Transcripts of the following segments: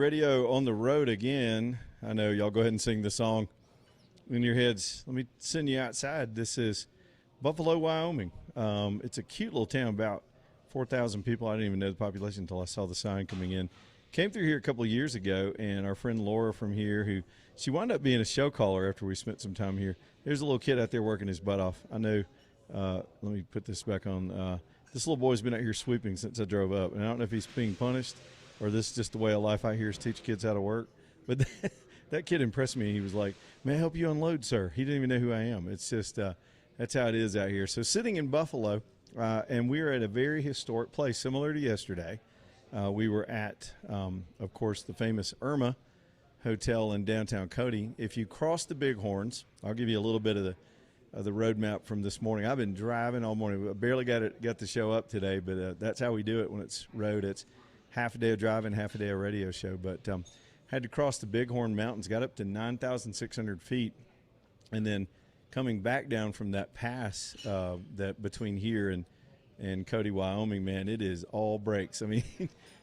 Radio on the road again. I know y'all go ahead and sing the song in your heads. Let me send you outside. This is Buffalo, Wyoming. It's a cute little town, about 4,000 people. I didn't even know the population until I saw the sign coming in. Came through here a couple of years ago, and our friend Laura from here, she wound up being a show caller after we spent some time here. There's a little kid out there working his butt off. I know. Let me put this back on. This little boy's been out here sweeping since I drove up, and I don't know if he's being punished or this is just the way of life out here is teach kids how to work. But that kid impressed me. He was like, "May I help you unload, sir?" He didn't even know who I am. It's just that's how it is out here. So sitting in Buffalo, and we are at a very historic place, similar to yesterday. We were at, of course, the famous Irma Hotel in downtown Cody. If you cross the Bighorns, I'll give you a little bit of the road map from this morning. I've been driving all morning. I barely got the show up today, but that's how we do it when it's road. It's half a day of driving, half a day of radio show. But had to cross the Bighorn Mountains, got up to 9,600 feet, and then coming back down from that pass that between here and Cody, Wyoming, man, it is all breaks. I mean,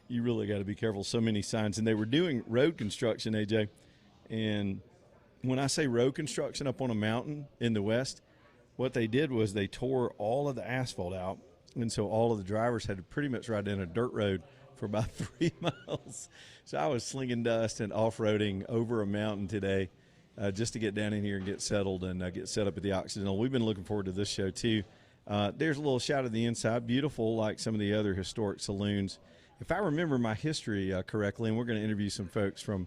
you really got to be careful. So many signs. And they were doing road construction, AJ. And when I say road construction up on a mountain in the west, what they did was they tore all of the asphalt out. And so all of the drivers had to pretty much ride down a dirt road for about 3 miles. So I was slinging dust and off-roading over a mountain today just to get down in here and get settled and get set up at the Occidental. We've been looking forward to this show, too. There's a little shot of the inside, beautiful like some of the other historic saloons. If I remember my history correctly, and we're going to interview some folks from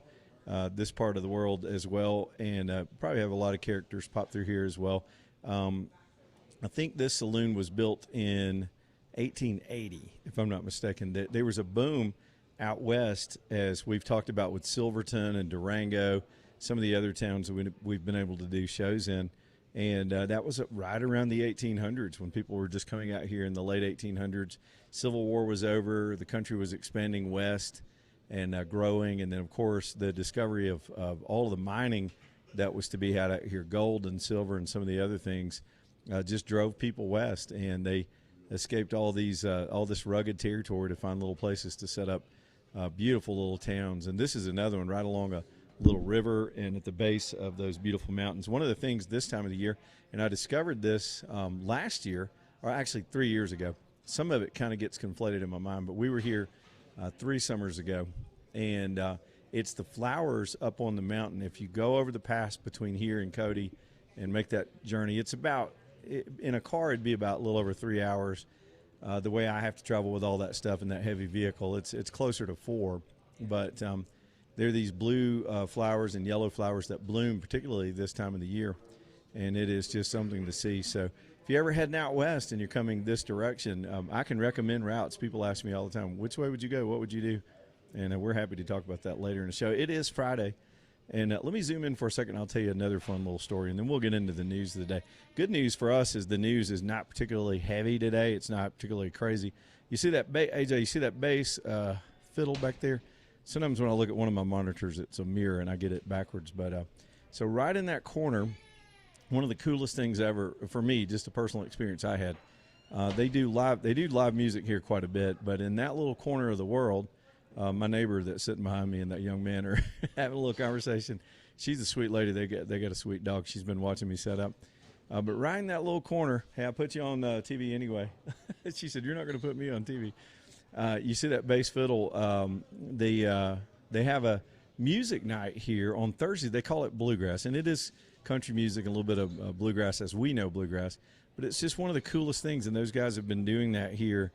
this part of the world as well, and probably have a lot of characters pop through here as well. I think this saloon was built in 1880, if I'm not mistaken. There was a boom out west, as we've talked about with Silverton and Durango, some of the other towns that we've been able to do shows in. And that was right around the 1800s when people were just coming out here in the late 1800s. Civil War was over. The country was expanding west and growing. And then, of course, the discovery of all of the mining that was to be had out here, gold and silver and some of the other things, just drove people west. And they escaped all this rugged territory to find little places to set up beautiful little towns. And this is another one right along a little river and at the base of those beautiful mountains. One of the things this time of the year, and I discovered this last year, or actually 3 years ago. Some of it kind of gets conflated in my mind, but we were here 3 summers ago, and it's the flowers up on the mountain. If you go over the pass between here and Cody and make that journey, it's about, in a car, it'd be about a little over 3 hours. The way I have to travel with all that stuff in that heavy vehicle, it's closer to 4, but there are these blue flowers and yellow flowers that bloom, particularly this time of the year, and it is just something to see. So if you're ever heading out west and you're coming this direction, I can recommend routes. People ask me all the time, which way would you go? What would you do? And we're happy to talk about that later in the show. It is Friday, and let me zoom in for a second. I'll tell you another fun little story, and then we'll get into the news of the day. Good news for us is the news is not particularly heavy today. It's not particularly crazy. You see that, AJ, you see that bass fiddle back there? Sometimes when I look at one of my monitors, it's a mirror and I get it backwards. But so right in that corner, one of the coolest things ever for me, just a personal experience I had. They do live music here quite a bit, but in that little corner of the world, my neighbor that's sitting behind me and that young man are having a little conversation. She's a sweet lady. They got a sweet dog. She's been watching me set up. But right in that little corner, hey, I put you on TV anyway. She said, "You're not going to put me on TV." You see that bass fiddle? They have a music night here on Thursday. They call it bluegrass, and it is country music and a little bit of bluegrass as we know bluegrass. But it's just one of the coolest things, and those guys have been doing that here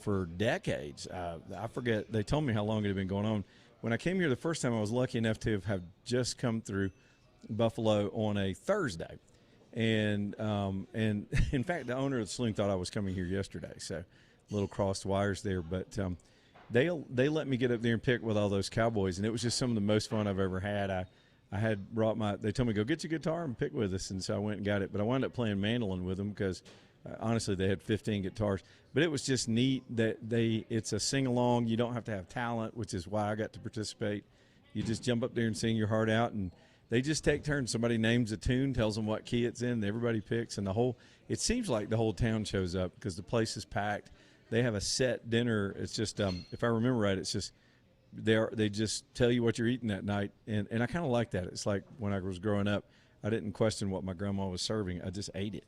for decades. I forget. They told me how long it had been going on. When I came here the first time, I was lucky enough to have just come through Buffalo on a Thursday. And in fact, the owner of the saloon thought I was coming here yesterday, so little crossed wires there. But they let me get up there and pick with all those cowboys, and it was just some of the most fun I've ever had. I had brought they told me, go get your guitar and pick with us, and so I went and got it. But I wound up playing mandolin with them because honestly they had 15 guitars. But it was just neat that it's a sing-along. You don't have to have talent, which is why I got to participate. You just jump up there and sing your heart out, and they just take turns. Somebody names a tune, tells them what key it's in, and everybody picks, and it seems like the whole town shows up because the place is packed. They have a set dinner. It's just, if I remember right, it's just they just tell you what you're eating that night, and I kind of like that. It's like when I was growing up, I didn't question what my grandma was serving. I just ate it.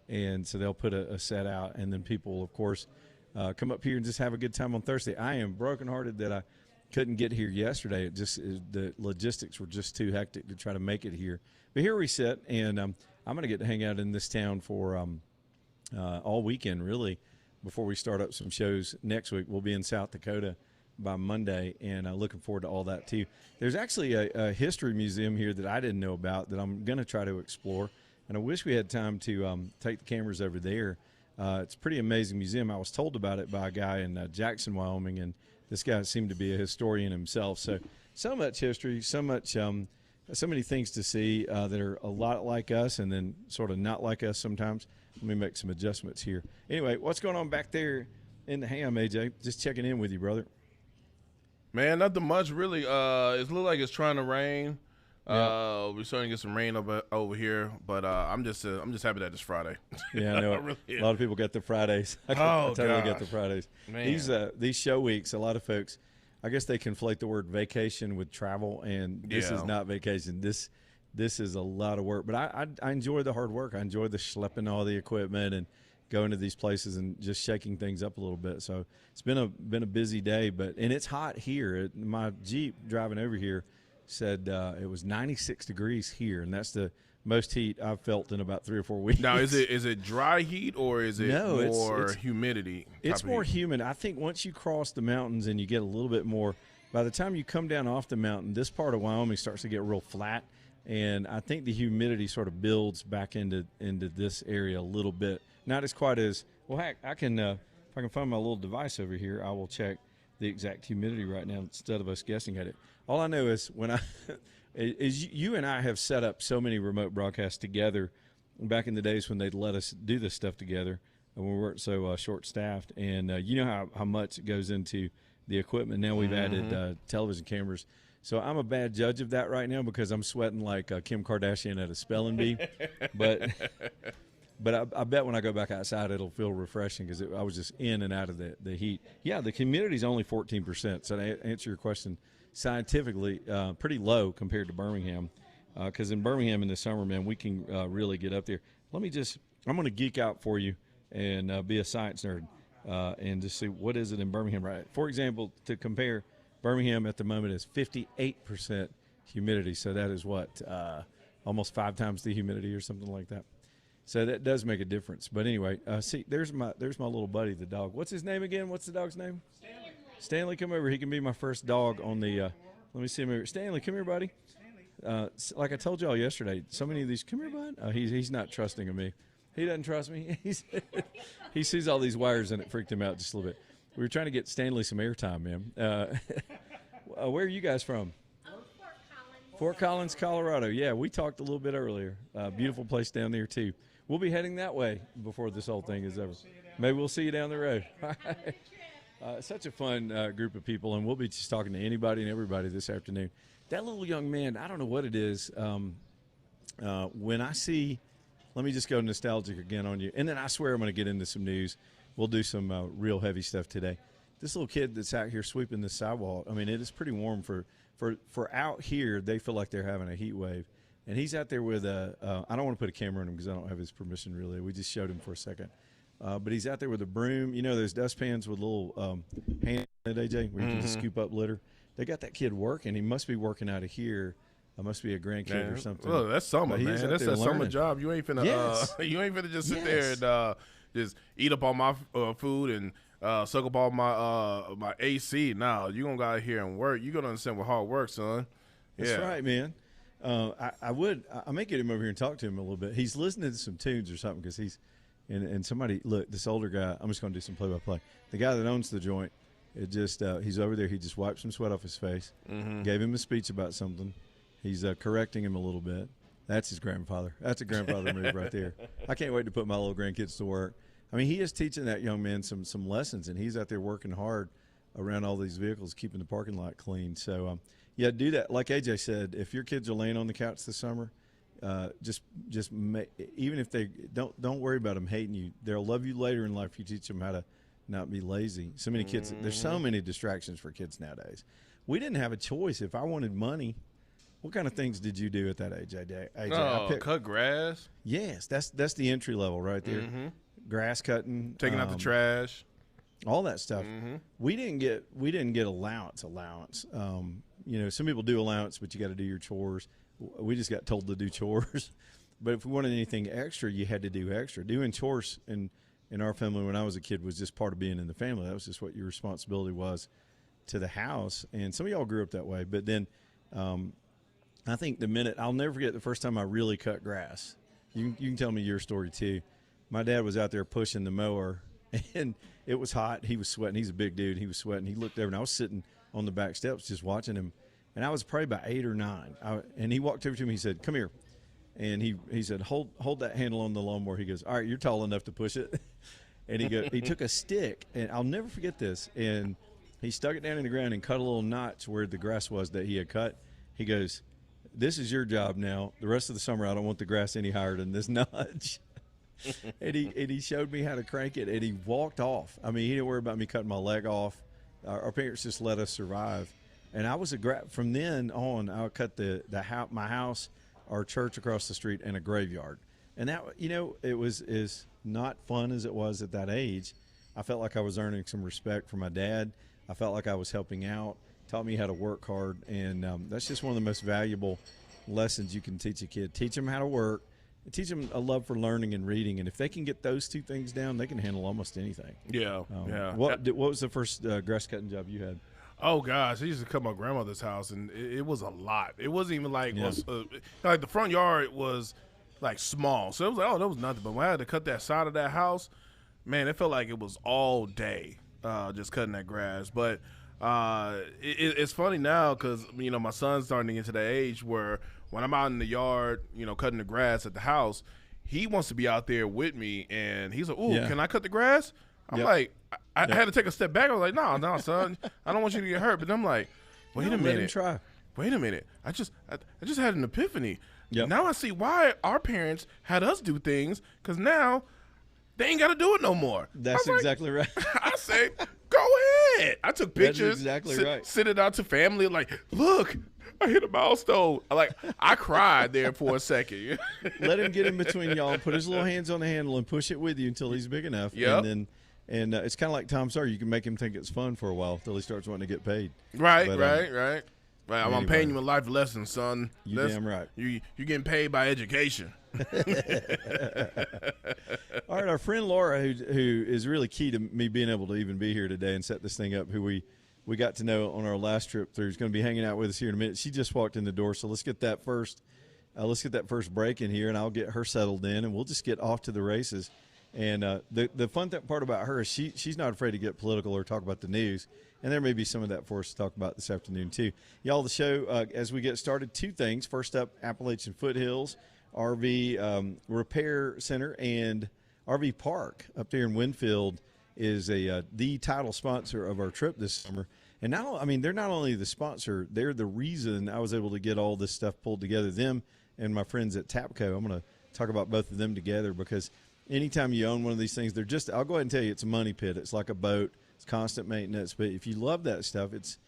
And so they'll put a set out, and then people, of course, come up here and just have a good time on Thursday. I am brokenhearted that I couldn't get here yesterday. The logistics were just too hectic to try to make it here. But here we sit, and I'm going to get to hang out in this town for all weekend, really, before we start up some shows next week. We'll be in South Dakota by Monday, and looking forward to all that too. There's actually a history museum here that I didn't know about that I'm going to try to explore, and I wish we had time to take the cameras over there. It's a pretty amazing museum. I was told about it by a guy in Jackson, Wyoming, and this guy seemed to be a historian himself. So much history, so many things to see that are a lot like us and then sort of not like us sometimes. Let me make some adjustments here. Anyway, what's going on back there in the ham, AJ? Just checking in with you, brother. Man, nothing much really. It looks like it's trying to rain. Yeah. We're starting to get some rain over here, but I'm just happy that it's Friday. Yeah, I know. A lot of people get the Fridays. I totally get the Fridays. Man. These show weeks, a lot of folks, I guess they conflate the word vacation with travel, and this is not vacation. This is a lot of work, but I enjoy the hard work. I enjoy the schlepping all the equipment and going to these places and just shaking things up a little bit. So it's been a busy day, and it's hot here. My Jeep driving over here said it was 96 degrees here, and that's the most heat I've felt in about 3 or 4 weeks. Now, is it dry heat or is it more humidity? It's more humid. I think once you cross the mountains and you get a little bit more, by the time you come down off the mountain, this part of Wyoming starts to get real flat, and I think the humidity sort of builds back into this area a little bit. Not as quite as well. Heck, I can if I can find my little device over here, I will check the exact humidity right now instead of us guessing at it. All I know is you and I have set up so many remote broadcasts together back in the days when they'd let us do this stuff together and we weren't so short-staffed. And you know how much goes into the equipment. Now we've added television cameras. So I'm a bad judge of that right now because I'm sweating like Kim Kardashian at a spelling bee. But I bet when I go back outside, it'll feel refreshing because I was just in and out of the heat. Yeah, the humidity is only 14%. So to answer your question, scientifically, pretty low compared to Birmingham. Because in Birmingham in the summer, man, we can really get up there. I'm going to geek out for you and be a science nerd and just see what is it in Birmingham, right? For example, to compare, Birmingham at the moment is 58% humidity. So that is almost 5 times the humidity or something like that. So that does make a difference. But anyway, see, there's my little buddy, the dog. What's his name again? What's the dog's name? Stanley, come over. He can be my first dog on the let me see him over. Stanley, come here, buddy. Like I told y'all yesterday, so many of these, come here, bud. He's not trusting of me. He doesn't trust me. He sees all these wires and it freaked him out just a little bit. We were trying to get Stanley some airtime, man. Where are you guys from? Fort Collins, Colorado. Yeah, we talked a little bit earlier. Beautiful place down there, too. We'll be heading that way before this whole thing is over. Maybe we'll see you down the road. Such a fun group of people, and we'll be just talking to anybody and everybody this afternoon. That little young man, I don't know what it is. When I see, let me just go nostalgic again on you, and then I swear I'm going to get into some news. We'll do some real heavy stuff today. This little kid that's out here sweeping the sidewalk, I mean, it is pretty warm for out here. They feel like they're having a heat wave. And he's out there with I don't want to put a camera on him because I don't have his permission really. We just showed him for a second. But he's out there with a broom. You know those dustpans with little hand in it, AJ, where you can just scoop up litter? They got that kid working. He must be working out of here. Must be a grandkid or something. Well, that's summer, man. That's a summer job. You ain't finna you ain't finna just sit there and just eat up all my food and suck up all my AC. Now you gonna go out here and work. You gonna understand what hard work, son. That's right, man. I may get him over here and talk to him a little bit. He's listening to some tunes or something because he's and somebody look, this older guy, I'm just going to do some play-by-play. The guy that owns the joint, it just he's over there. He just wiped some sweat off his face, gave him a speech about something. He's correcting him a little bit. That's his grandfather. That's a grandfather move right there. I can't wait to put my little grandkids to work. I mean, he is teaching that young man some lessons, and he's out there working hard around all these vehicles, keeping the parking lot clean. So, yeah, do that. Like AJ said, if your kids are laying on the couch this summer, even if they don't worry about them hating you. They'll love you later in life if you teach them how to not be lazy. So many kids, there's so many distractions for kids nowadays. we didn't have a choice. If I wanted money, what kind of things did you do at that age, AJ? Cut grass. Yes, that's the entry level right there. Mm-hmm. Grass cutting, taking out the trash, all that stuff. Mm-hmm. We didn't get allowance. Some people do allowance, but you got to do your chores. We just got told to do chores. But if we wanted anything extra, you had to do extra. Doing chores in our family when I was a kid was just part of being in the family. That was just what your responsibility was to the house. And some of y'all grew up that way. But then I think I'll never forget the first time I really cut grass. You can tell me your story too. My dad was out there pushing the mower, and it was hot. He was sweating. He's a big dude. He was sweating. He looked over, and I was sitting on the back steps just watching him. And I was probably about 8 or 9. And he walked over to me. He said, "Come here." And he said, hold that handle on the lawnmower. He goes, "All right, you're tall enough to push it." And he took a stick, and I'll never forget this. And he stuck it down in the ground and cut a little notch where the grass was that he had cut. He goes, "This is your job now. The rest of the summer, I don't want the grass any higher than this notch." and he showed me how to crank it, and he walked off. I mean, he didn't worry about me cutting my leg off. Our parents just let us survive. And I was from then on, I would cut my house, our church across the street, and a graveyard. And that, it was as not fun as it was at that age. I felt like I was earning some respect from my dad. I felt like I was helping out, taught me how to work hard. And that's just one of the most valuable lessons you can teach a kid. Teach them how to work, teach them a love for learning and reading. And if they can get those two things down, they can handle almost anything. Yeah, yeah. What was the first grass cutting job you had? Oh gosh, I used to cut my grandmother's house, and it was a lot. It wasn't even like like the front yard was like small, so it was like, that was nothing. But when I had to cut that side of that house, man, it felt like it was all day just cutting that grass. But it's funny now because my son's starting to get to the age where when I'm out in the yard, cutting the grass at the house, he wants to be out there with me, and he's like, "Ooh, can I cut the grass?" I'm like, I had to take a step back. I was like, no, son, I don't want you to get hurt. But I'm like, wait a minute. Let him try. Wait a minute. I just had an epiphany. Yep. Now I see why our parents had us do things, because now they ain't got to do it no more. That's exactly right. I say, go ahead. I took pictures. That's exactly right. Sent it out to family. Like, look, I hit a milestone. I cried there for a second. Let him get in between y'all and put his little hands on the handle and push it with you until he's big enough. Yep. And it's kind of like Tom Sawyer. You can make him think it's fun for a while until he starts wanting to get paid. Right. Anyway. I'm paying you a life lesson, son. Damn right. You getting paid by education. All right, our friend Laura, who is really key to me being able to even be here today and set this thing up, who we got to know on our last trip through, is going to be hanging out with us here in a minute. She just walked in the door, so let's get that first break in here, and I'll get her settled in, and we'll just get off to the races. And the fun part about her is she's not afraid to get political or talk about the news. And there may be some of that for us to talk about this afternoon, too. Y'all, the show, as we get started, 2 things. First up, Appalachian Foothills RV Repair Center and RV Park up there in Winfield is the title sponsor of our trip this summer. And now, they're not only the sponsor, they're the reason I was able to get all this stuff pulled together. Them and my friends at Tapco. I'm going to talk about both of them together because anytime you own one of these things, I'll go ahead and tell you, it's a money pit. It's like a boat. It's constant maintenance. But if you love that stuff, it's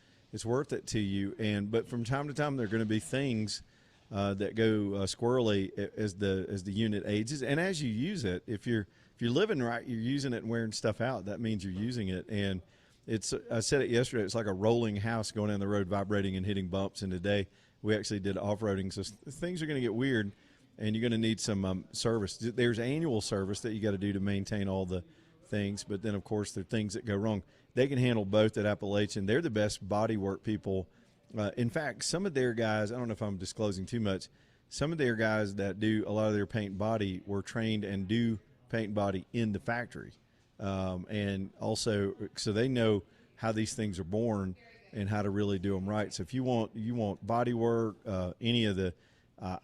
worth it to you. But from time to time, there are going to be things that go squirrely as the unit ages. And as you use it, if you're living right, you're using it and wearing stuff out. That means you're using it. And I said it yesterday, it's like a rolling house going down the road, vibrating and hitting bumps. And today we actually did off-roading. So things are going to get weird. And you're going to need some service. There's annual service that you got to do to maintain all the things. But then, of course, there are things that go wrong. They can handle both at Appalachian. They're the best body work people. In fact, some of their guys, I don't know if I'm disclosing too much, some of their guys that do a lot of their paint and body were trained and do paint and body in the factory. And also, so they know how these things are born and how to really do them right. So if you want body work, any of the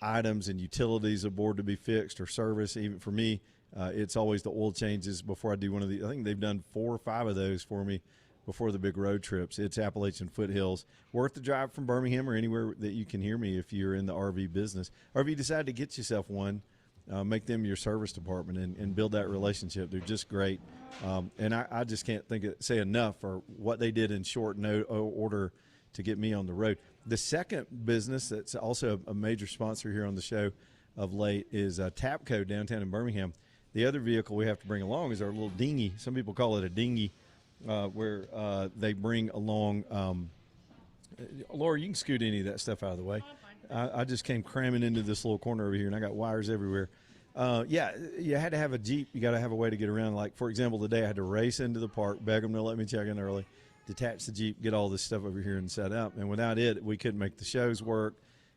items and utilities aboard to be fixed or serviced. Even for me, it's always the oil changes before I do one of the. I think they've done 4 or 5 of those for me before the big road trips. It's Appalachian Foothills, worth the drive from Birmingham or anywhere that you can hear me if you're in the RV business. Or if you decide to get yourself one, make them your service department and build that relationship. They're just great, and I just can't say enough for what they did in short order to get me on the road. The second business that's also a major sponsor here on the show of late is Tapco downtown in Birmingham. The other vehicle we have to bring along is our little dinghy. Some people call it a dinghy, where they bring along Laura, you can scoot any of that stuff out of the way. I just came cramming into this little corner over here, and I got wires everywhere. Yeah, you had to have a Jeep. You got to have a way to get around. Like, for example, today I had to race into the park, beg them to let me check in early, detach the Jeep, get all this stuff over here and set up. And without it, we couldn't make the shows work,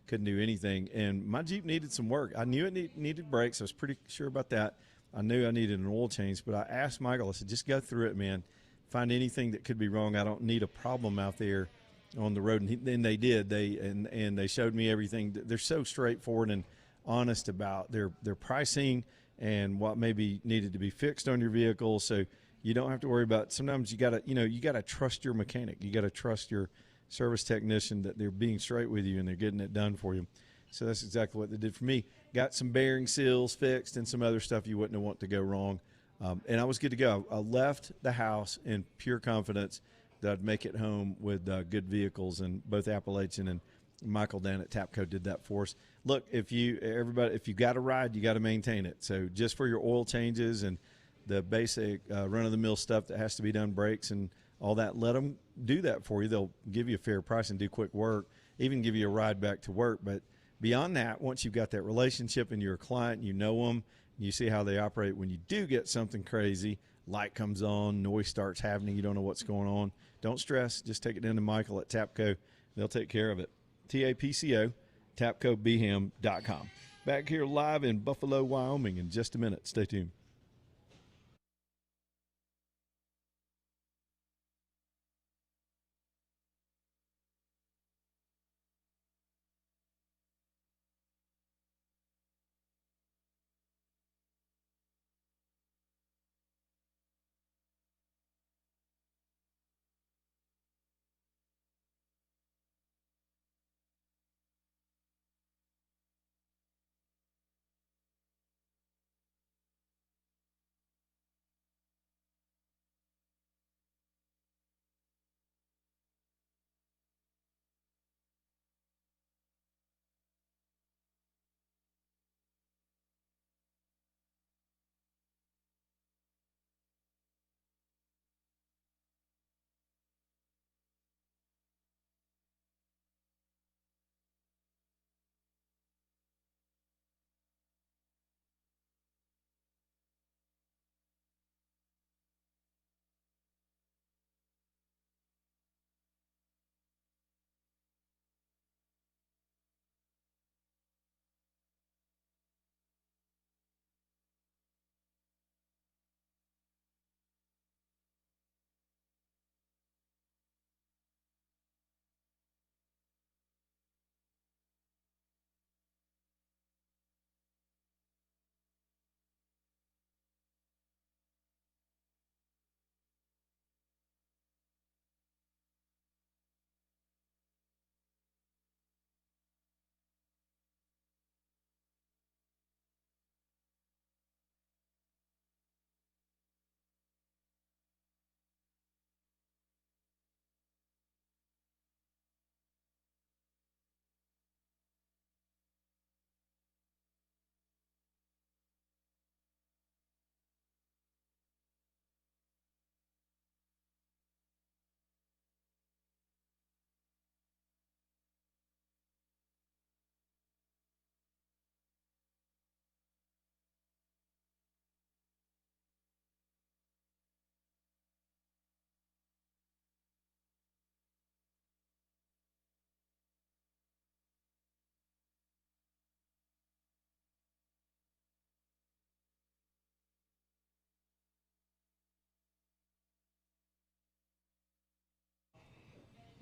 couldn't do anything. And my Jeep needed some work. I knew it needed brakes. I was pretty sure about that. I knew I needed an oil change, but I asked Michael, I said, just go through it, man. Find anything that could be wrong. I don't need a problem out there on the road. And they did. They showed me everything. They're so straightforward and honest about their pricing and what maybe needed to be fixed on your vehicle. So you don't have to worry about, sometimes you gotta trust your mechanic. You gotta trust your service technician that they're being straight with you and they're getting it done for you. So that's exactly what they did for me. Got some bearing seals fixed and some other stuff you wouldn't want to go wrong. And I was good to go. I left the house in pure confidence that I'd make it home with good vehicles, and both Appalachian and Michael down at Tapco did that for us. Look, if you got a ride, you got to maintain it. So just for your oil changes and the basic run-of-the-mill stuff that has to be done, brakes and all that, let them do that for you. They'll give you a fair price and do quick work, even give you a ride back to work. But beyond that, once you've got that relationship and you're a client, you know them, you see how they operate. When you do get something crazy, light comes on, noise starts happening, you don't know what's going on, don't stress. Just take it in to Michael at Tapco. They'll take care of it. TAPCO, TapcoBham.com. Back here live in Buffalo, Wyoming in just a minute. Stay tuned.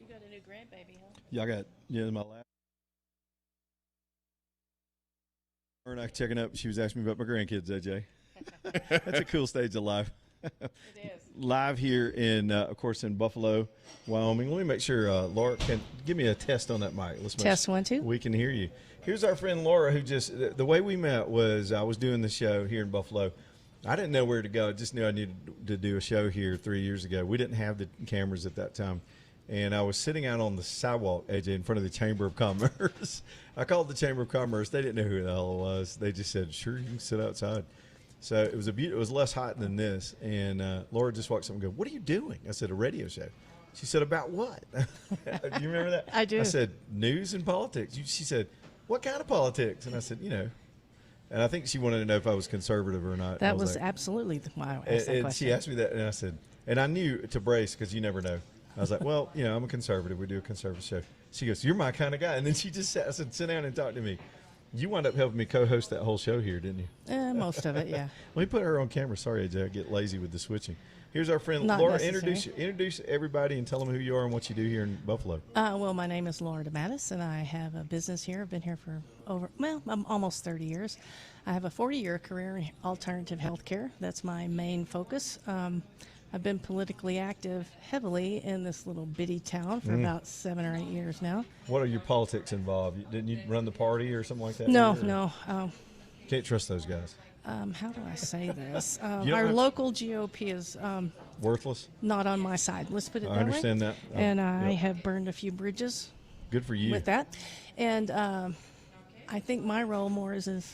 Got a new grandbaby, huh? Yeah, I got my last. Her and I checking up. She was asking me about my grandkids, AJ. That's a cool stage of life. It is. Live here in, of course, in Buffalo, Wyoming. Let me make sure Laura can give me a test on that mic. Let's test 1 2. We can hear you. Here's our friend Laura, who just the way we met was I was doing the show here in Buffalo. I didn't know where to go. I just knew I needed to do a show here 3 years ago. We didn't have the cameras at that time. and I was sitting out on the sidewalk, AJ, in front of the Chamber of Commerce. I called the Chamber of Commerce. They didn't know who the hell it was. They just said, "Sure, you can sit outside." So it was it was less hot than this, and Laura just walks up and goes, "What are you doing?" I said, "A radio show." She said, "About what?" Do you remember that? I do. I said, "News and politics." She said, "What kind of politics?" And I said, and I think she wanted to know if I was conservative or not. That was like, absolutely why I asked that question. She asked me that, and I said, and I knew to brace because you never know. I was like, well, I'm a conservative. We do a conservative show. She goes, "You're my kind of guy." And then she just sat, I said, "Sit down and talk to me." You wound up helping me co-host that whole show here, didn't you? Most of it, yeah. Let me put her on camera. Sorry, AJ, I get lazy with the switching. Here's our friend Not Laura. necessary. Introduce everybody and tell them who you are and what you do here in Buffalo. Well, my name is Laura DeMattis, and I have a business here. I've been here for I'm almost 30 years. I have a 40-year career in alternative healthcare. That's my main focus. I've been politically active heavily in this little bitty town for about 7 or 8 years now. What are your politics involved? Didn't you run the party or something like that? No. Can't trust those guys. How do I say this? Our local GOP is worthless. Not on my side. Let's put it that way. I understand that. And I have burned a few bridges. Good for you. With that. And I think my role more is as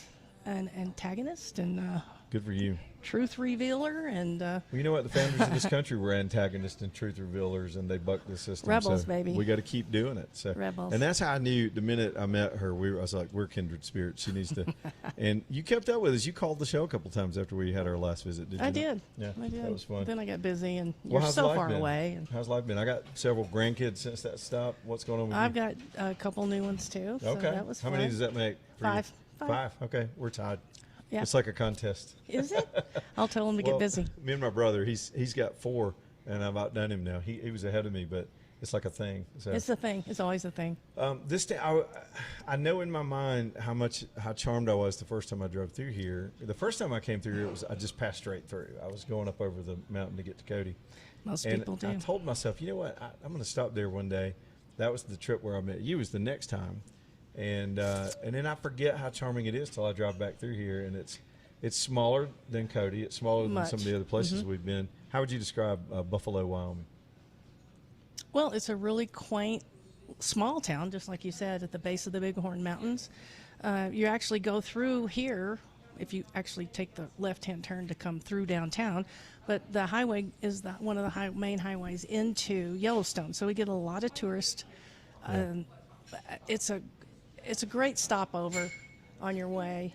an antagonist and good for you. Truth revealer and well, you know what, the founders of this country were antagonists and truth revealers, and they bucked the system. Rebels, so baby. We got to keep doing it. So rebels. And that's how I knew the minute I met her. I was like, we're kindred spirits. She needs to. And you kept up with us. You called the show a couple times after we had our last visit. Did you? I did. Yeah, I did. That was fun. Then I got busy, and you're so far away. And how's life been? I got several grandkids since that stopped. What's going on with you? I've got a couple new ones too. So okay. That was how fun. many does that make? For 5. You? 5. Okay, we're tied. Yeah. It's like a contest. Is it? I'll tell him to get busy. Me and my brother, he's got 4, and I've outdone him now. He was ahead of me, but it's like a thing. So it's a thing. It's always a thing. This day, I know in my mind how charmed I was the first time I drove through here. The first time I came through here, I just passed straight through. I was going up over the mountain to get to Cody. Most people do. I told myself, you know what? I'm going to stop there one day. That was the trip where I met you. Was the next time. And then I forget how charming it is till I drive back through here, and it's smaller than Cody. It's smaller than some of the other places we've been. How would you describe Buffalo, Wyoming? Well, it's a really quaint, small town, just like you said, at the base of the Bighorn Mountains. You actually go through here if you actually take the left-hand turn to come through downtown. But the highway is one of the main highways into Yellowstone, so we get a lot of tourists. Yeah. It's a great stopover on your way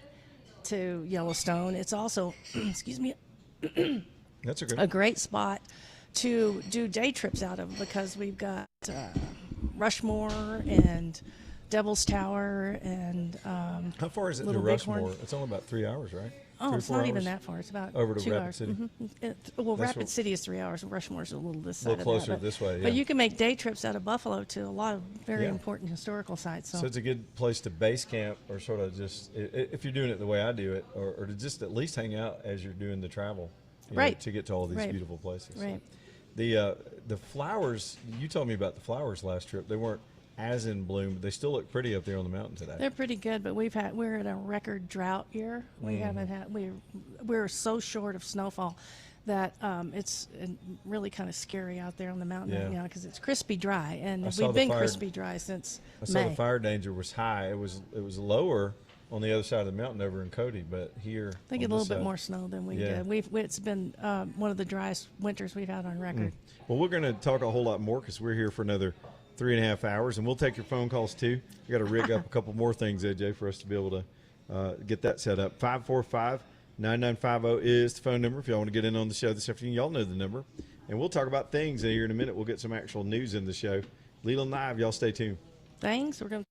to Yellowstone. It's also, excuse me, that's a great spot to do day trips out of because we've got Rushmore and Devil's Tower and how far is it to Rushmore? It's only about 3 hours, right? Oh, it's not even that far. It's about over to 2 Rapid hours. City. Mm-hmm. Rapid City is 3 hours. Rushmore's a little this side a little closer of that, this way. Yeah. But you can make day trips out of Buffalo to a lot of very important historical sites. So it's a good place to base camp, or sort of just if you're doing it the way I do it, or to just at least hang out as you're doing the travel, right? To get to all these beautiful places. Right. So the flowers. You told me about the flowers last trip. They weren't as in bloom, but they still look pretty up there on the mountain today. They're pretty good, but we're in a record drought year. We haven't had we're so short of snowfall that it's really kind of scary out there on the mountain because it's crispy dry, and we've been crispy dry since May. I saw the fire danger was high. It was lower on the other side of the mountain over in Cody, but here they get a little bit more snow than we did. It's been one of the driest winters we've had on record. Well, we're going to talk a whole lot more because we're here for another 3.5 hours, and we'll take your phone calls too. We got to rig up a couple more things, AJ, for us to be able to get that set up. 545-9950 is the phone number if y'all want to get in on the show this afternoon. Y'all know the number, and we'll talk about things here in a minute. We'll get some actual news in the show. Leland Live, y'all stay tuned. Thanks. We're going to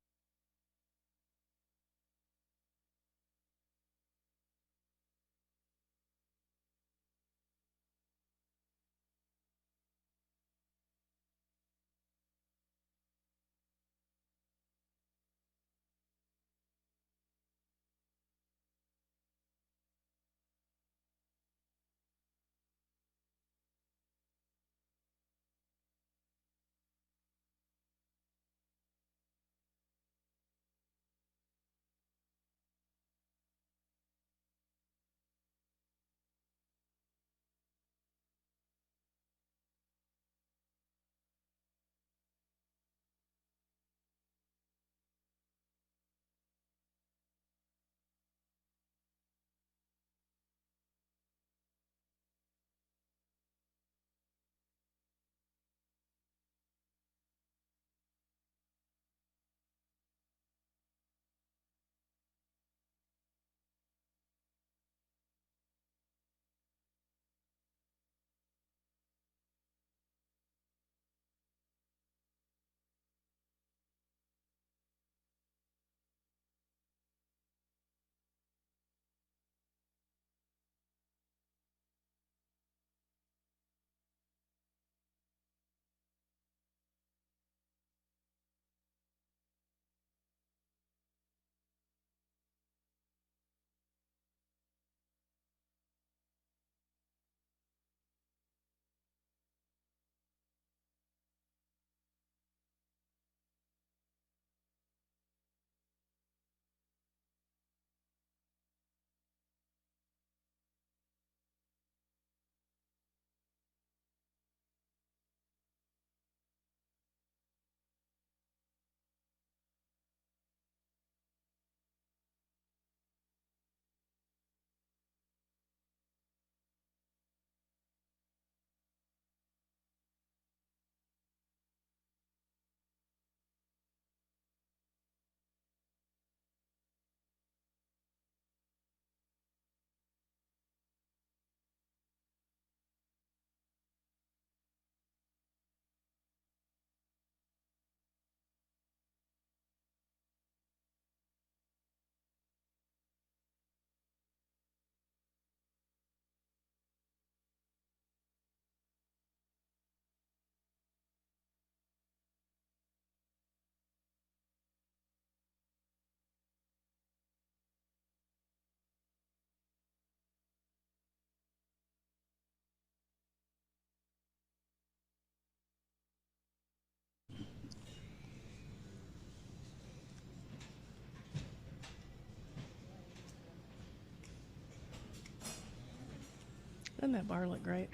Doesn't that bar look great?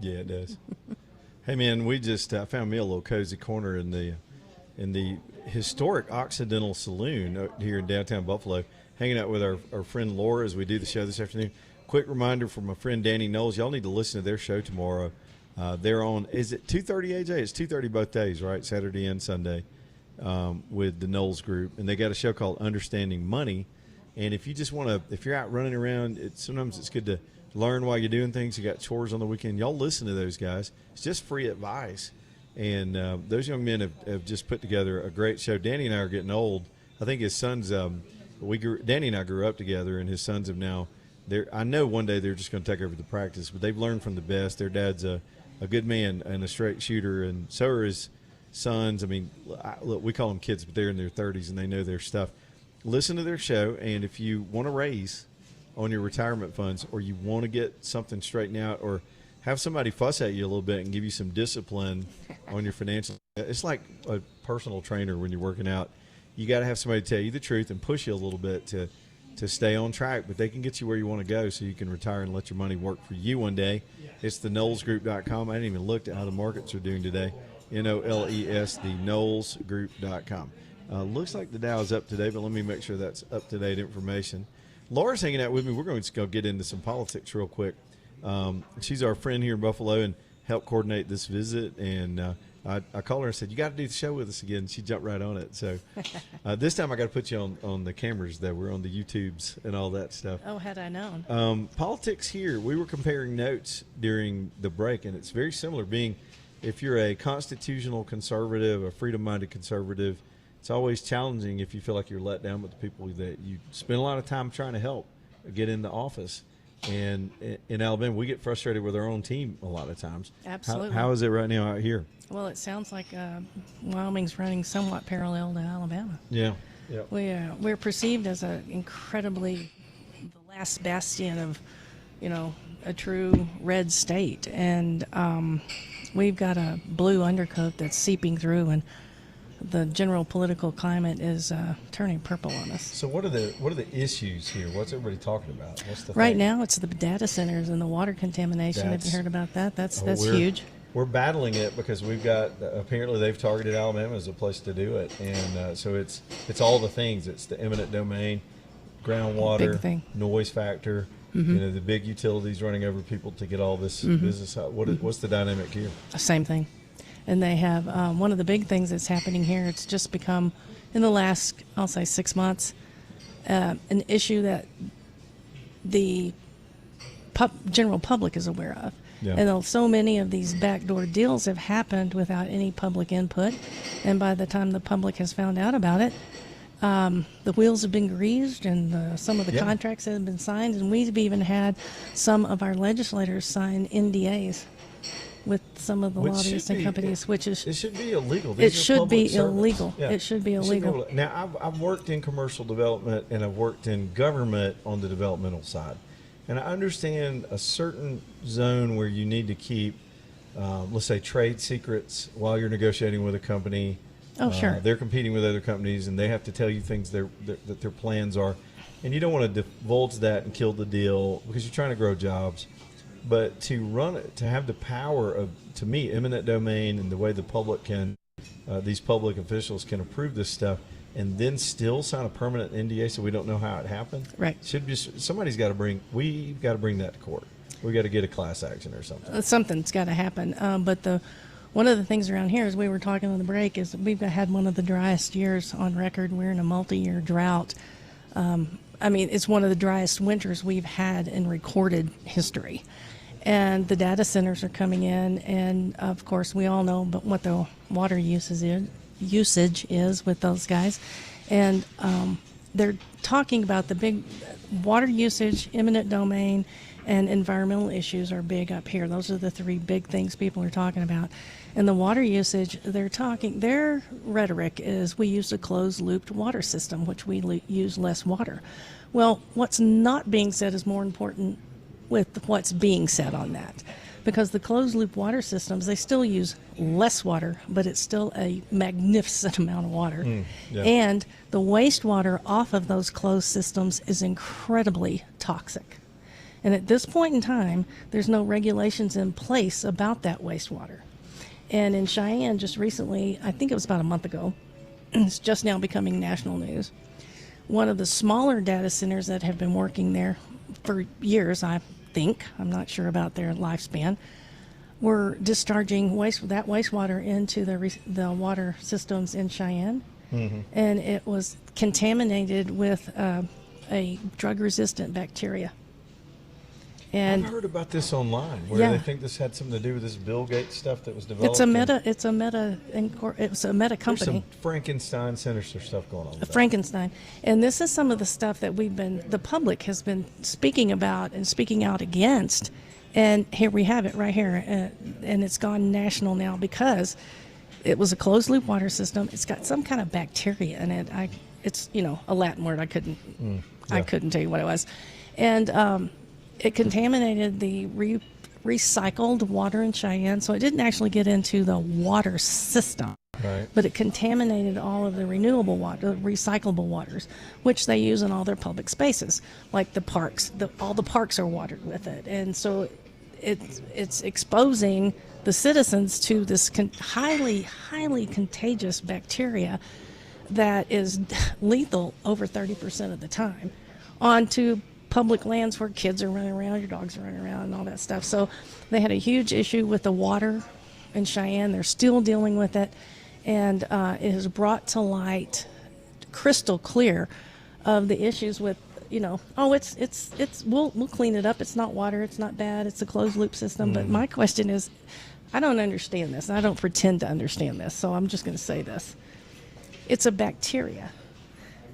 Yeah, it does. Hey, man, we just found me a little cozy corner in the historic Occidental Saloon here in downtown Buffalo, hanging out with our friend Laura as we do the show this afternoon. Quick reminder from my friend Danny Knowles, y'all need to listen to their show tomorrow. They're on, is it 2:30, AJ? It's 2:30 both days, right? Saturday and Sunday, with the Knowles Group. And they got a show called Understanding Money. And if you just want to, if you're out running around, sometimes it's good to learn while you're doing things. You got chores on the weekend. Y'all listen to those guys. It's just free advice. And those young men have just put together a great show. Danny and I are getting old. I think his sons, Danny and I grew up together, and his sons have now, I know one day they're just going to take over the practice, but they've learned from the best. Their dad's a good man and a straight shooter, and so are his sons. I mean, look, we call them kids, but they're in their 30s, and they know their stuff. Listen to their show, and if you want to raise on your retirement funds, or you want to get something straightened out, or have somebody fuss at you a little bit and give you some discipline on your financial, it's like a personal trainer when you're working out. You got to have somebody tell you the truth and push you a little bit to stay on track, but they can get you where you want to go so you can retire and let your money work for you one day. It's the KnowlesGroup.com. I didn't even look at how the markets are doing today. NOLES, the KnowlesGroup.com. Looks like the Dow is up today, but let me make sure that's up-to-date information. Laura's hanging out with me. We're going to go get into some politics real quick. She's our friend here in Buffalo and helped coordinate this visit, and I called her and said, you got to do the show with us again. She jumped right on it. So this time I got to put you on the cameras, though. We're on the YouTubes and all that stuff. Oh, had I known. Politics here, we were comparing notes during the break, and it's very similar. Being, if you're a constitutional conservative, a freedom-minded conservative, it's always challenging if you feel like you're let down with the people that you spend a lot of time trying to help get into office. And in Alabama, we get frustrated with our own team a lot of times. Absolutely. How is it right now out here? Well, it sounds like Wyoming's running somewhat parallel to Alabama. Yeah. We're perceived as the last bastion of, a true red state, and we've got a blue undercoat that's seeping through, and the general political climate is turning purple on us. So what are the issues here? What's everybody talking about? What's the right thing? Now? It's the data centers and the water contamination. Have you heard about that? That's huge. We're battling it because we've got, apparently they've targeted Alabama as a place to do it, and so it's all the things. It's the eminent domain, groundwater, noise factor. Mm-hmm. The big utilities running over people to get all this business out. What's the dynamic here? Same thing. And they have one of the big things that's happening here. It's just become, in the last, I'll say 6 months, an issue that the general public is aware of. Yeah. And so many of these backdoor deals have happened without any public input. And by the time the public has found out about it, the wheels have been greased, and some of the contracts have been signed. And we've even had some of our legislators sign NDAs with some of the lobbyists and companies, which is... It should be illegal. It should be illegal. Yeah. It should be illegal. Now, I've worked in commercial development, and I've worked in government on the developmental side. And I understand a certain zone where you need to keep, let's say, trade secrets while you're negotiating with a company. Oh, sure. They're competing with other companies, and they have to tell you things that their plans are. And you don't want to divulge that and kill the deal because you're trying to grow jobs. But to run it, to have the power of, to me, eminent domain and the way the public can, these public officials can approve this stuff and then still sign a permanent NDA so we don't know how it happened. Right. We've got to bring that to court. We've got to get a class action or something. Something's got to happen. But one of the things around here, as we were talking on the break, is we've had one of the driest years on record. We're in a multi-year drought. It's one of the driest winters we've had in recorded history. And the data centers are coming in, and of course we all know what the water usage is with those guys. And they're talking about the big water usage, eminent domain, and environmental issues are big up here. Those are the three big things people are talking about. And the water usage, their rhetoric is we use a closed-looped water system, which we use less water. Well, what's not being said is more important with what's being said on that. Because the closed-loop water systems, they still use less water, but it's still a magnificent amount of water. And the wastewater off of those closed systems is incredibly toxic. And at this point in time, there's no regulations in place about that wastewater. And in Cheyenne, just recently, I think it was about a month ago, it's just now becoming national news. One of the smaller data centers that have been working there for years, I think, I'm not sure about their lifespan, were discharging that wastewater into the water systems in Cheyenne. And it was contaminated with a drug-resistant bacteria. And I've heard about this online, where they think this had something to do with this Bill Gates stuff that was developed. It's a meta company. There's some Frankenstein sinister stuff going on. Frankenstein, and this is some of the stuff that the public has been speaking about and speaking out against, and here we have it right here, and it's gone national now because it was a closed loop water system. It's got some kind of bacteria in it. It's a Latin word. I couldn't tell you what it was, and it contaminated the recycled water in Cheyenne, so it didn't actually get into the water system. Right. But it contaminated all of the renewable water, recyclable waters, which they use in all their public spaces, like the parks. All the parks are watered with it, and so it's exposing the citizens to this highly contagious bacteria that is lethal over 30% of the time onto public lands where kids are running around, your dogs are running around, and all that stuff. So they had a huge issue with the water in Cheyenne. They're still dealing with it, and it has brought to light crystal clear of the issues with, we'll clean it up. It's not water. It's not bad. It's a closed loop system. But my question is, I don't understand this, and I don't pretend to understand this, so I'm just going to say this. It's a bacteria.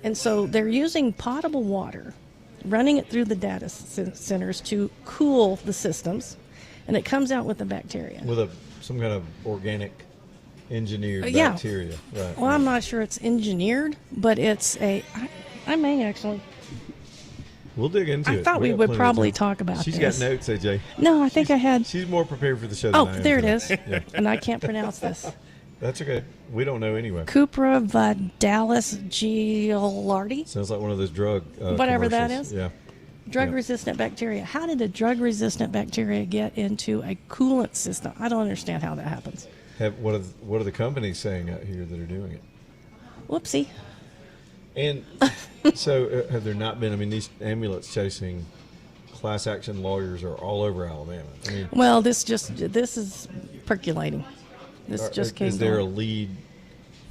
And so they're using potable water, running it through the data centers to cool the systems, and it comes out with the bacteria. With some kind of organic engineered bacteria. Right. Well, I'm not sure it's engineered, but it's I may actually. We'll dig into it. I thought we would probably talk about this. She's got notes, AJ. No, I think I had. She's more prepared for the show than I am. Oh, there it is. Yeah. And I can't pronounce this. That's okay. We don't know anyway. Cupra Vidalis Gilardi. Sounds like one of those drug whatever that is. Yeah. Drug-resistant bacteria. How did a drug-resistant bacteria get into a coolant system? I don't understand how that happens. What are the companies saying out here that are doing it? Whoopsie. And so have there not been, these ambulance chasing class action lawyers are all over Alabama. Well, this is percolating. This just came. Is there a lead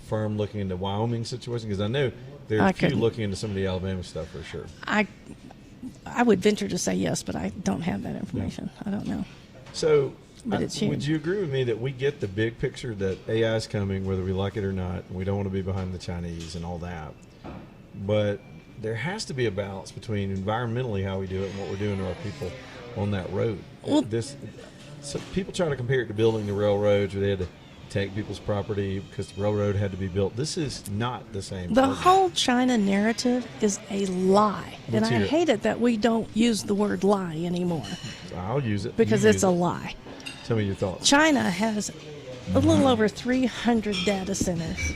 firm looking into Wyoming situation? Because I know there are a few looking into some of the Alabama stuff for sure. I would venture to say yes, but I don't have that information. I don't know. So, but it's huge. Would you agree with me that we get the big picture that AI is coming, whether we like it or not, and we don't want to be behind the Chinese and all that? But there has to be a balance between environmentally how we do it and what we're doing to our people on that road. Well, so people try to compare it to building the railroads where they had to take people's property because the railroad had to be built. This is not the same. The whole China narrative is a lie. And I hate it that we don't use the word lie anymore. I'll use it. Because it's a lie. Tell me your thoughts. China has a little over 300 data centers.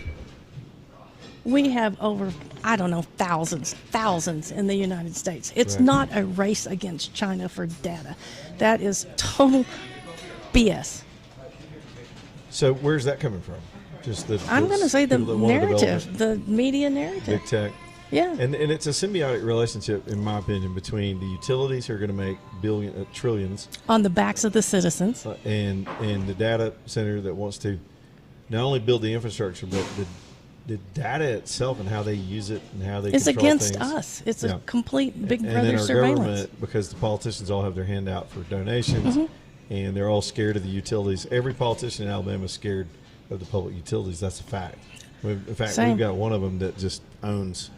We have over, I don't know, thousands in the United States. It's not a race against China for data. That is total BS. So where's that coming from? I'm going to say the narrative, the media narrative. Big tech. Yeah. And it's a symbiotic relationship, in my opinion, between the utilities who are going to make trillions. On the backs of the citizens. And the data center that wants to not only build the infrastructure, but the data itself and how they use it and how they it's control against things. us. It's a complete Big Brother and then our surveillance. Government, because the politicians all have their hand out for donations, and they're all scared of the utilities. Every politician in Alabama is scared of the public utilities. That's a fact. In fact, we've got one of them that just owns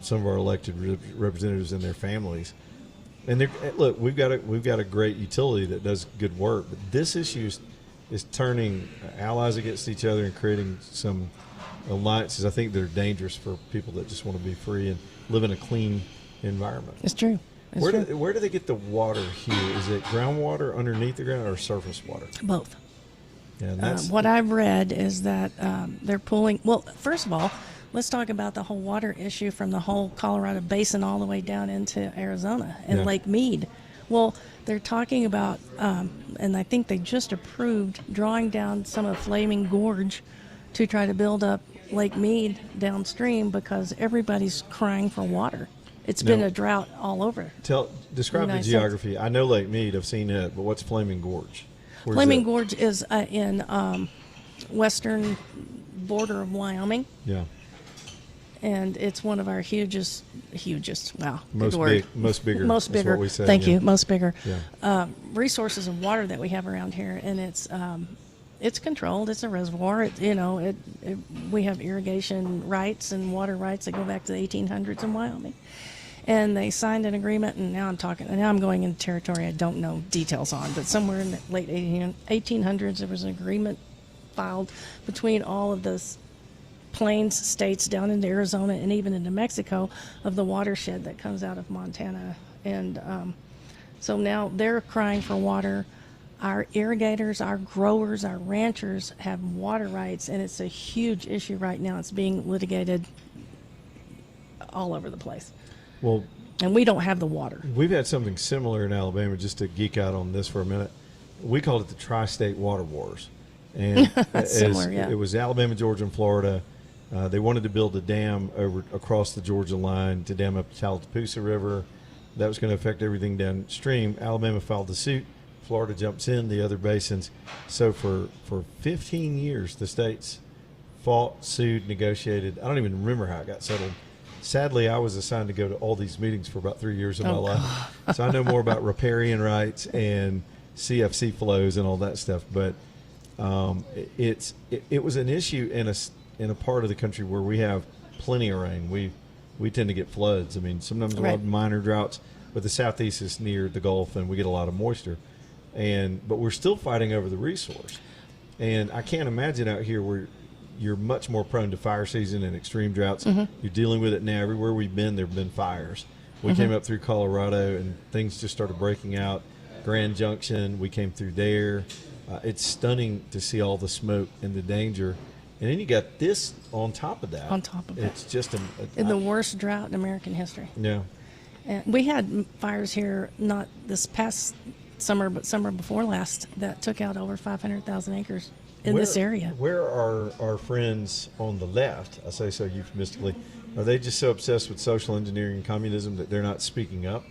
some of our elected representatives and their families. And look, we've got a great utility that does good work, but this issue is turning allies against each other and creating some alliances, I think, that are dangerous for people that just want to be free and live in a clean environment. It's true. Where do they get the water here? Is it groundwater underneath the ground or surface water? Both. Yeah, and what I've read is that they're pulling. Well, first of all, let's talk about the whole water issue from the whole Colorado Basin all the way down into Arizona and Lake Mead, Well, they're talking about, and I think they just approved drawing down some of Flaming Gorge to try to build up Lake Mead downstream because everybody's crying for water. It's been a drought all over. Describe the geography. I know Lake Mead. I've seen it, but what's Flaming Gorge? Flaming Gorge is in western border of Wyoming. Yeah. And it's one of our hugest. Wow, most bigger. Most bigger. What we say, Thank you. Most bigger. Yeah. Resources of water that we have around here, and it's controlled. It's a reservoir. We have irrigation rights and water rights that go back to the 1800s in Wyoming. And they signed an agreement, and now I'm going into territory I don't know details on, but somewhere in the late 1800s there was an agreement filed between all of those plains states down into Arizona and even into Mexico of the watershed that comes out of Montana. And so now they're crying for water. Our irrigators, our growers, our ranchers have water rights, and it's a huge issue right now. It's being litigated all over the place. Well, and we don't have the water. We've had something similar in Alabama, just to geek out on this for a minute. We called it the Tri-State Water Wars. And similar, yeah. It was Alabama, Georgia, and Florida. They wanted to build a dam across the Georgia line to dam up the Tallapoosa River. That was going to affect everything downstream. Alabama filed the suit. Florida jumps in, the other basins. So for 15 years, the states fought, sued, negotiated. I don't even remember how it got settled. Sadly, I was assigned to go to all these meetings for about 3 years of my life. So I know more about riparian rights and CFC flows and all that stuff. But it was an issue in a part of the country where we have plenty of rain. We tend to get floods. I mean, sometimes a lot of minor droughts, but the southeast is near the Gulf, and we get a lot of moisture. But we're still fighting over the resource. And I can't imagine out here where you're much more prone to fire season and extreme droughts. Mm-hmm. You're dealing with it now. Everywhere we've been, there have been fires. We came up through Colorado, and things just started breaking out. Grand Junction, we came through there. It's stunning to see all the smoke and the danger. And then you got this on top of that. On top of it's just the worst drought in American history. Yeah. And we had fires here, not this past summer, but summer before last, that took out over 500,000 acres in this area. Where are our friends on the left, I say so euphemistically, are they just so obsessed with social engineering and communism that they're not speaking up?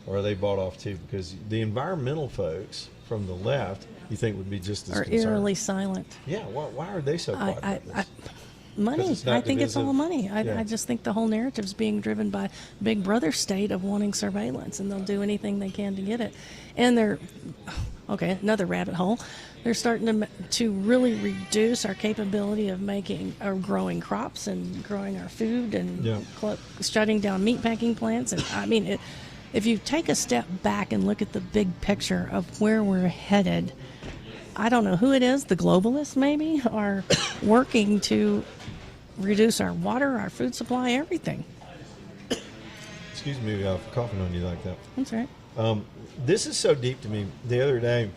Or are they bought off too? Because the environmental folks from the left, you think would be just as concerned. Eerily silent. Yeah, why are they so quiet about this? Money. I think it's all money. I just think the whole narrative is being driven by Big Brother state of wanting surveillance, and they'll do anything they can to get it. And another rabbit hole. They're starting to really reduce our capability of making or growing crops and growing our food and shutting down meatpacking plants. And I mean, if you take a step back and look at the big picture of where we're headed, I don't know who it is, the globalists maybe, are working to reduce our water, our food supply, everything. Excuse me for coughing on you like that. That's right. This is so deep to me. The other day,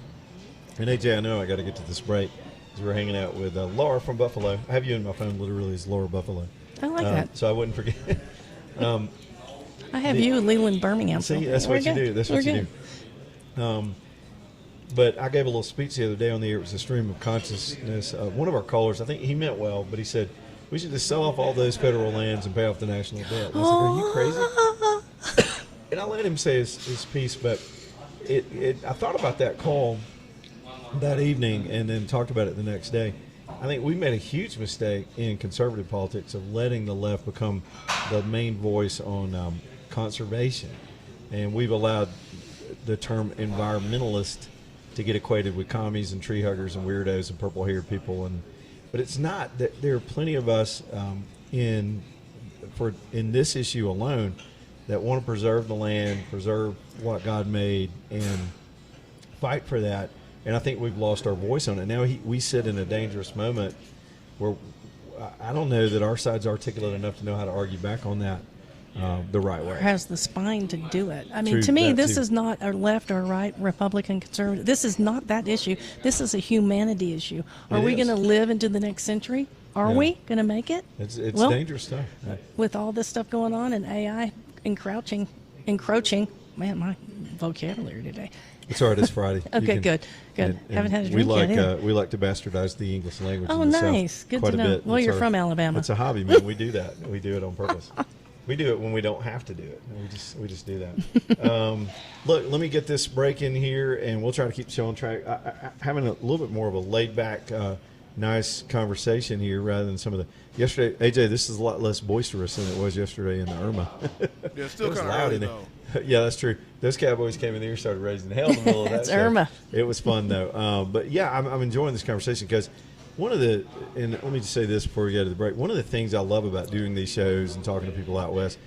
and AJ, I know I got to get to this break, because we're hanging out with Laura from Buffalo. I have you in my phone literally as Laura Buffalo. I like that. So I wouldn't forget. I have you in Leland, Birmingham. See, that's what you do. That's what you do. But I gave a little speech the other day on the air. It was a stream of consciousness. One of our callers, I think he meant well, but he said, we should just sell off all those federal lands and pay off the national debt. And I said, are you crazy? And I let him say his piece, but I thought about that call that evening and then talked about it the next day. I think we made a huge mistake in conservative politics of letting the left become the main voice on conservation. And we've allowed the term environmentalist to get equated with commies and tree huggers and weirdos and purple-haired people, but it's not. That there are plenty of us in this issue alone that want to preserve the land, preserve what God made, and fight for that. And I think we've lost our voice on it. Now we sit in a dangerous moment where I don't know that our side's articulate enough to know how to argue back on that the right way. Or has the spine to do it. I mean, True, to me, this is not a left or right, Republican, conservative. This is not that issue. This is a humanity issue. Are we going to live into the next century? Are we going to make it? It's dangerous stuff. With all this stuff going on and AI encroaching, man, my vocabulary today. It's all right. It's Friday. Okay, good. And haven't had a drink yet. We like to bastardize the English language. Oh, in the nice. South Good quite to a know. bit. Well, you're from Alabama. It's a hobby, man. We do that. We do it on purpose. We do it when we don't have to do it. We just do that. Look, let me get this break in here, and we'll try to keep the show on track. Having a little bit more of a laid back, nice conversation here rather than some of the yesterday. AJ, this is a lot less boisterous than it was yesterday in the Irma. Yeah, it's still kind of loud in there. Yeah, that's true. Those Cowboys came in there and started raising hell in the middle of that. That's Irma. It was fun though. But yeah, I'm enjoying this conversation because one of the, and let me just say this before we get to the break. One of the things I love about doing these shows and talking to people out west,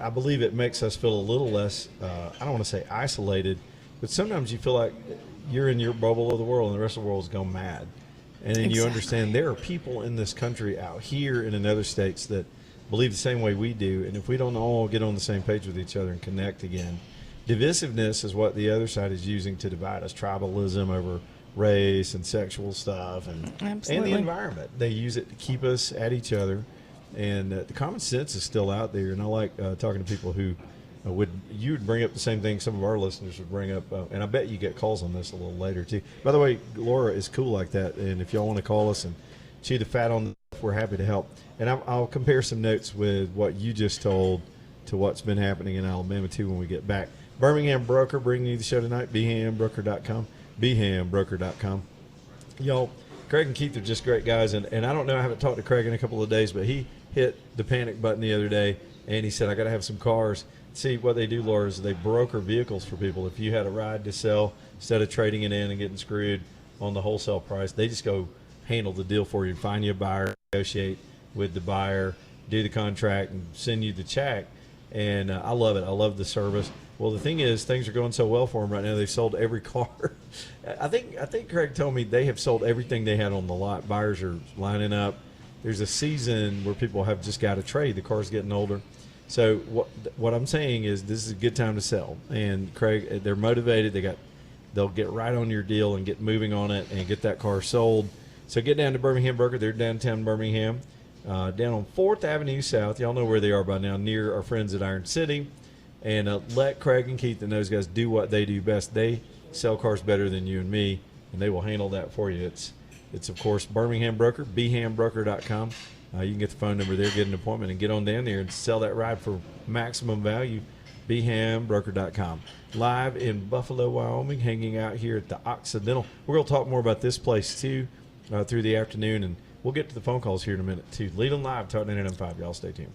I believe it makes us feel a little less, I don't want to say isolated, but sometimes you feel like you're in your bubble of the world and the rest of the world's gone mad. And then you understand there are people in this country out here and in other states that believe the same way we do. And if we don't all get on the same page with each other and connect again, divisiveness is what the other side is using to divide us. Tribalism over race and sexual stuff and the environment. They use it to keep us at each other. And the common sense is still out there. And I like talking to people who would bring up the same thing some of our listeners would bring up. And I bet you get calls on this a little later too. By the way, Laura is cool like that. And if y'all want to call us and chew the fat on, we're happy to help. And I'll compare some notes with what you just told to what's been happening in Alabama too when we get back. Birmingham Broker bringing you the show tonight. BHAMBroker.com. BHAMBroker.com. Y'all, Craig and Keith are just great guys. And I don't know, I haven't talked to Craig in a couple of days, but he hit the panic button the other day and he said, I got to have some cars. See, what they do, Laura, is they broker vehicles for people. If you had a ride to sell, instead of trading it in and getting screwed on the wholesale price, they just go handle the deal for you, find you a buyer, negotiate with the buyer, do the contract, and send you the check. And I love it. I love the service. Well, the thing is, things are going so well for them right now. They've sold every car. I think Craig told me they have sold everything they had on the lot. Buyers are lining up. There's a season where people have just got to trade. The car's getting older. So what I'm saying is this is a good time to sell. And Craig, they're motivated. They'll get right on your deal and get moving on it and get that car sold. So get down to Birmingham Broker. They're downtown Birmingham, down on 4th Avenue South. Y'all know where they are by now, near our friends at Iron City. And let Craig and Keith and those guys do what they do best. They sell cars better than you and me, and they will handle that for you. It's of course, Birmingham Broker, BHAMBroker.com. You can get the phone number there, get an appointment, and get on down there and sell that ride for maximum value. BHAMBroker.com. Live in Buffalo, Wyoming, hanging out here at the Occidental. We're going to talk more about this place, too, through the afternoon, and we'll get to the phone calls here in a minute, too. Leland Live, Talk 99.5. Y'all stay tuned.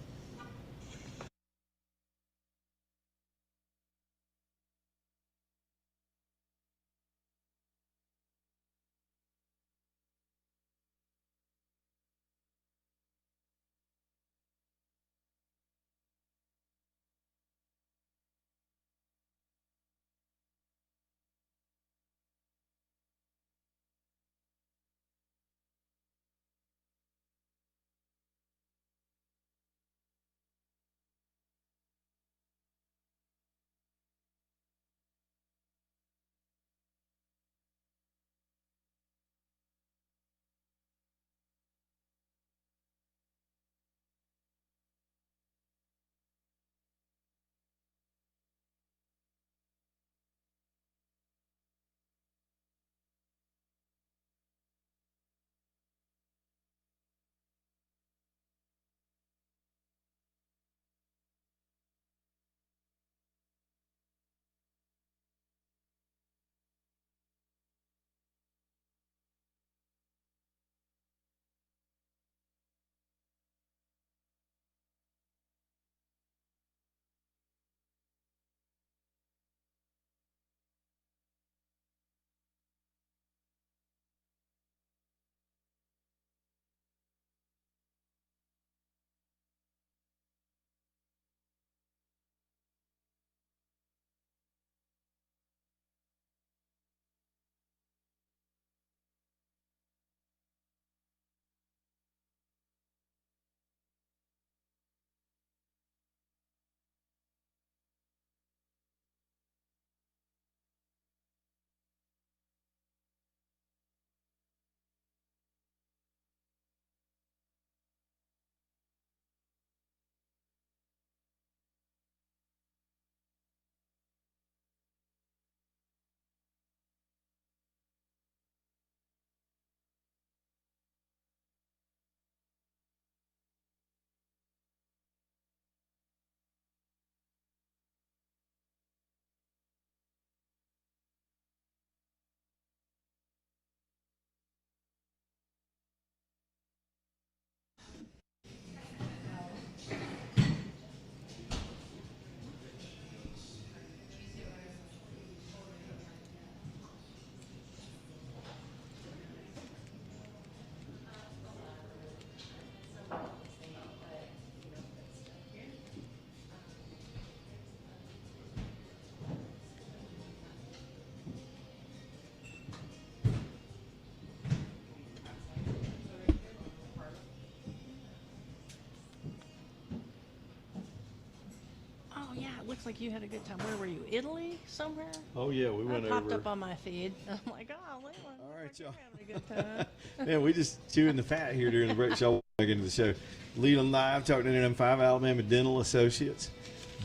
looks like you had a good time. Where were you? Italy somewhere? Oh yeah, we went popped over. up on my feed. I'm like, oh, Leland. All right, y'all. Having a good time. Man, we just chewing the fat here during the break. Y'all back into the show. Leland Live, talking to NM5 Alabama Dental Associates.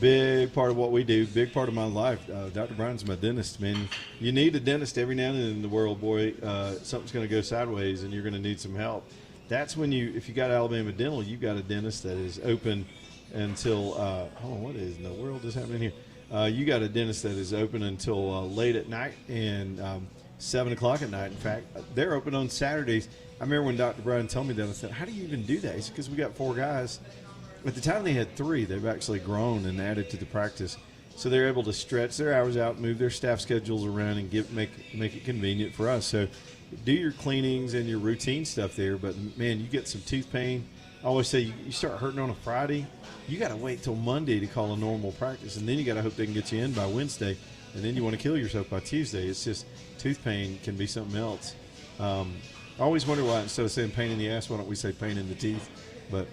Big part of what we do. Big part of my life. Dr. Brian's my dentist, man. You need a dentist every now and then in the world, boy. Something's going to go sideways, and you're going to need some help. That's when if you got Alabama Dental, you've got a dentist that is open until, what is in the world is happening here? You got a dentist that is open until late at night and 7 o'clock at night. In fact, they're open on Saturdays. I remember when Dr. Brian told me that, I said, how do you even do that? He said, because we got 4 guys. At the time they had 3. They've actually grown and added to the practice. So they're able to stretch their hours out, move their staff schedules around, and make it convenient for us. So do your cleanings and your routine stuff there. But, man, you get some tooth pain. I always say you start hurting on a Friday, you got to wait till Monday to call a normal practice. And then you got to hope they can get you in by Wednesday. And then you want to kill yourself by Tuesday. It's just tooth pain can be something else. I always wonder why instead of saying pain in the ass, why don't we say pain in the teeth? But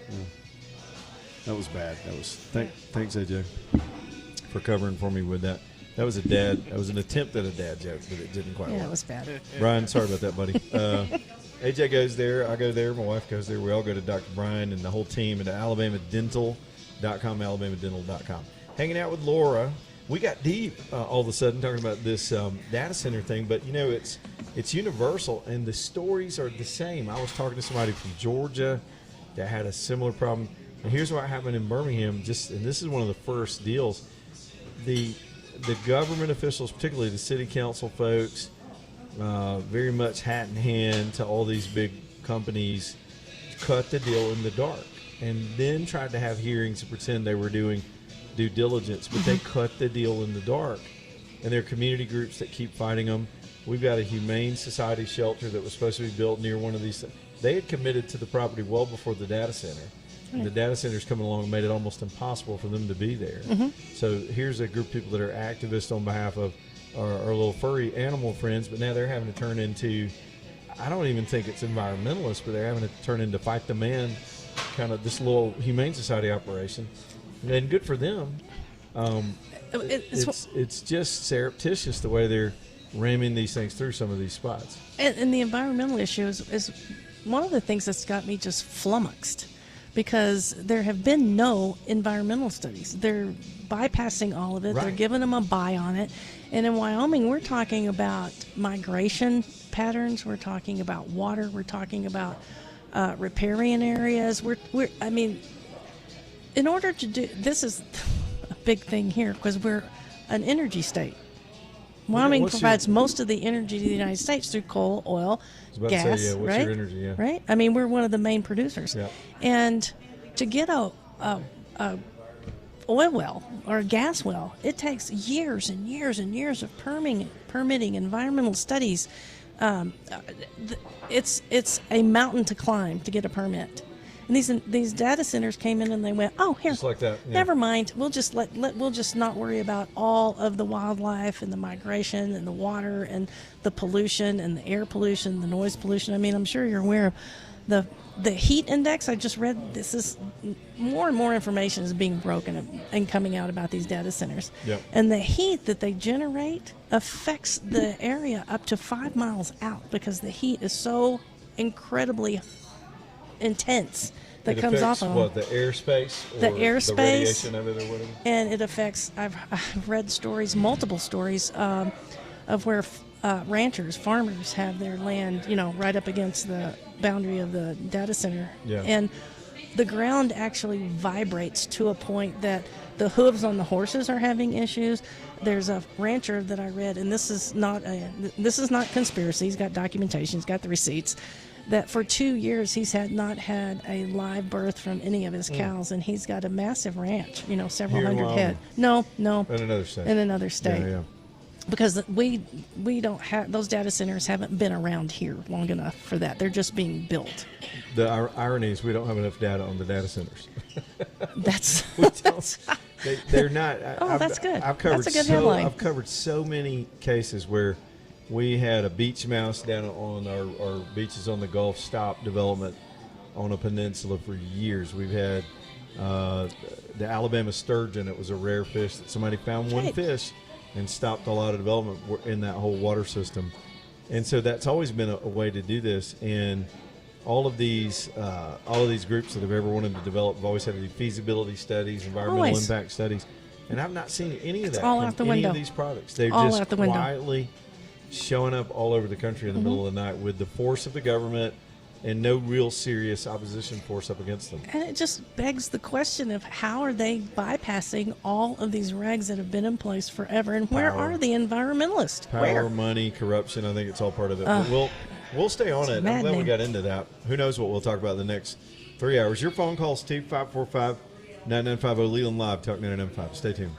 that was bad. That was thanks, AJ, for covering for me with that. That was an attempt at a dad joke, but it didn't quite work. Yeah, it was bad. Brian, sorry about that, buddy. AJ goes there. I go there. My wife goes there. We all go to Dr. Brian and the whole team at alabamadental.com, alabamadental.com. Hanging out with Laura. We got deep all of a sudden talking about this data center thing, but, it's universal, and the stories are the same. I was talking to somebody from Georgia that had a similar problem. And here's what happened in Birmingham. And this is one of the first deals. The government officials, particularly the city council folks, very much hat in hand to all these big companies, cut the deal in the dark, and then tried to have hearings to pretend they were doing due diligence. But they cut the deal in the dark, and there are community groups that keep fighting them. We've got a Humane Society shelter that was supposed to be built near one of these. They had committed to the property well before the data center. And the data centers coming along and made it almost impossible for them to be there. So here's a group of people that are activists on behalf of our little furry animal friends, but now they're having to turn into, I don't even think it's environmentalists, but they're having to turn into fight the man, kind of this little Humane Society operation. And good for them. It's just surreptitious the way they're ramming these things through some of these spots. And the environmental issue is one of the things that's got me just flummoxed, because there have been no environmental studies. They're bypassing all of it. Right. They're giving them a buy on it. And in Wyoming, we're talking about migration patterns. We're talking about water. We're talking about riparian areas. In order to do this is a big thing here because we're an energy state. Wyoming provides most of the energy to the United States through coal, oil, gas, what's right? Your energy, yeah. Right? I mean, we're one of the main producers. Yeah. And to get a oil well or a gas well, it takes years and years and years of permitting environmental studies. It's a mountain to climb to get a permit. And these data centers came in and they went, oh, here, just like that. Yeah. Never mind. We'll just we'll just not worry about all of the wildlife and the migration and the water and the pollution and the air pollution, the noise pollution. I mean, I'm sure you're aware of the heat index. I just read this is more and more information is being broken and coming out about these data centers. Yep. And the heat that they generate affects the area up to 5 miles out because the heat is so incredibly intense that comes off of what, the airspace or the airspace, the radiation of it or whatever? And it affects, I've read multiple stories of where farmers have their land, right up against the boundary of the data center. Yeah. And the ground actually vibrates to a point that the hooves on the horses are having issues. There's a rancher that I read, and this is not conspiracy. He's got documentation. He's got the receipts. That for 2 years he's not had a live birth from any of his cows, and he's got a massive ranch, several hundred head. No. In another state. In another state. Yeah. Because we don't have, those data centers haven't been around here long enough for that. They're just being built. The irony is we don't have enough data on the data centers. They're not. That's good. That's a good headline. I've covered so many cases where we had a beach mouse down on our beaches on the Gulf stop development on a peninsula for years. We've had the Alabama sturgeon. It was a rare fish that somebody found one fish and stopped a lot of development in that whole water system. And so that's always been a way to do this. And all of these groups that have ever wanted to develop have always had to do feasibility studies, environmental impact studies. And I've not seen any of that all out the from any window. of these products. They're all just out the window. quietly showing up all over the country in the middle of the night with the force of the government and no real serious opposition force up against them. And it just begs the question of how are they bypassing all of these regs that have been in place forever, and where are the environmentalists? Power, money, corruption, I think it's all part of it. But we'll stay on it. I'm glad we got into that. Who knows what we'll talk about the next 3 hours. Your phone calls, 545-9950, Leland Live, Talk 99.5. Stay tuned.